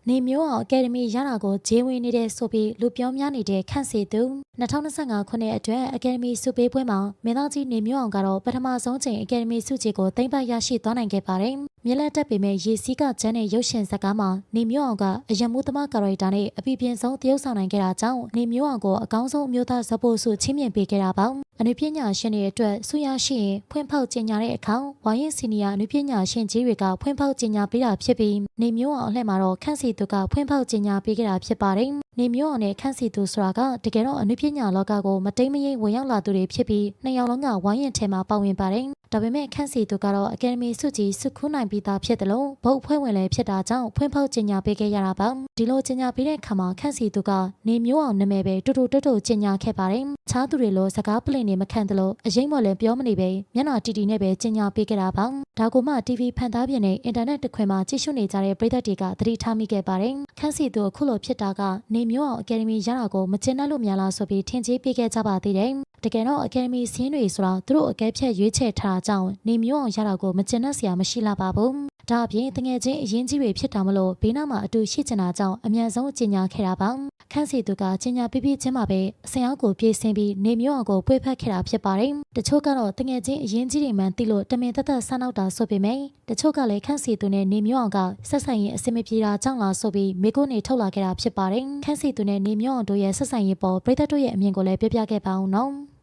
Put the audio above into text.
နေမျိုးအောင်အကယ်ဒမီရတာကိုဂျေးဝင်နေတဲ့ဆိုပြီးလူပြောများနေတဲ့ခန့်စီသူ2025ခုနှစ်အတွက်အကယ်ဒမီဆုပေးပွဲမှာမင်းသားကြီးနေမျိုးအောင်ကတော့ပထမဆုံးချိန်အကယ်ဒမီဆုကြီးကိုသိမ်းပိုက်ရရှိသွားနိုင်ခဲ့ပါတယ်။မြက်လက်တက်ပေမဲ့ရေစီးကကျန်းတဲ့ရုပ်ရှင်ဇာတ်ကားမှာနေမျိုးအောင်ကအယံမှုသမားကာရိုက်တာနဲ့အပြည့်ပြည့်စုံသရုပ်ဆောင်နိုင်ခဲ့တာကြောင့်နေမျိုးအောင်ကိုအကောင်းဆုံးအမျိုးသားဇာတ်ပို့ဆုချီးမြှင့်ပေးခဲ့တာပါ။အနုပညာရှင်တွေအတွက်ဆုရရှိရင်ဖွင့်ဖောက်ကြေညာတဲ့အခါဝိုင်းရင်စီနီယာအနုပညာရှင်ကြီးတွေကဖွင့်ဖောက်ကြေညာပေးတာဖြစ်ပြီးနေမျိုးအောင်အလှည့်မှာတော့ခန့်စီသူကဖွင့်ဖောက်ကြေညာပေးခဲ့တာဖြစ်ပါတယ်။နေမျိုးအောင်နဲ့ခန့်စီသူဆိုတာကတကယ်တော့အနုပညာလောကကိုမတိမ်မယိမ်းဝင်ရောက်လာသူတွေဖြစ်ပြီးနှစ်ယောက်လုံးကဝိုင်းရင်ထဲမှာပါဝင်ပါတယ်။ဒါပေမဲ့ခန့်စီသူကတော့အကယ်ဒမီဆုကြီးဆုခူးနိုင်ပြီးသားဖြစ်တယ်လို့ဘုတ်အဖွဲ့ဝင်လည်းဖြစ်တာကြောင့်ဖွင့်ဖောက်ကြေညာပေးခဲ့ရတာပါ။ဒီလိုကြေညာပေးတဲ့အခါမှာခန့်စီသူကနေမျိုးအောင်နာမည်ပဲတူတူတွတ်ကြေညာခဲ့ပါတယ်။ခြားသူတွေလိုစကားပလင်နေမခံတယ်လို့အရင်မှလည်းပြောမနေပဲမျက်နှာတီတီနဲ့ပဲကြေညာပေးခဲ့တာပါ။ဒါကမှ TV ဖန်သားပြင်နဲ့အင်တာနက်တခွင်မှာကြည့်ရှုနေကြတဲ့ပရိသတ်တွေကသတိထားမိခဲ့ပါတယ်။ခန့်စီသူအခုလိုဖြစ်တာကနေမျိုးအောင်အကယ်ဒမီရတာကိုမကျဉ်းတတ်လို့များလားဆိုပြီးထင်ကြီးပေးခဲ့ကြပါသေးတယ်။တကယ်တော့အကယ်ဒမီစင်းတွေဆိုတာသူတို့အကဲဖြတ်ရွေးချယ်ထားတာကြောင့်နေမျိုးအောင်ရတာကိုမကျဉ်းတတ်စရာမရှိလာပါဘူး။ဒါအပြင်တငယ်ချင်းအရင်ကြီးတွေဖြစ်တာမလို့ဘေးနားမှာအတူရှိချင်တာကြောင့်အမြန်ဆုံးကြေညာခဲ့တာပါ။ခန့်စီသူကကြေညာပြပြချင်းမှာပဲအစင်အောက်ကိုပြေးဆင်းပြီးနေမျိုးအောင်ကိုပွေဖက်ခဲ့တာဖြစ်ပါတယ်။တချို့ကတော့တငယ်ချင်းအရင်ကြီးတွေမှန်သိလို့တမင်သက်သက်ဆန်းနောက်တာဆိုပေမဲ့တချို့ကလည်းခန့်စီသူနဲ့နေမျိုးအောင်ကဆက်ဆံရေးအစင်မပြေတာကြောင့်လားဆိုပြီးမိကိုနေထုတ်လာခဲ့တာဖြစ်ပါတယ်။ခန့်စီသူနဲ့နေမျိုးအောင်တို့ရဲ့ဆက်ဆံရေးပေါ်ပြည်သက်တို့ရဲ့အမြင်ကိုလည်းပြပြခဲ့ပါအောင်နော်။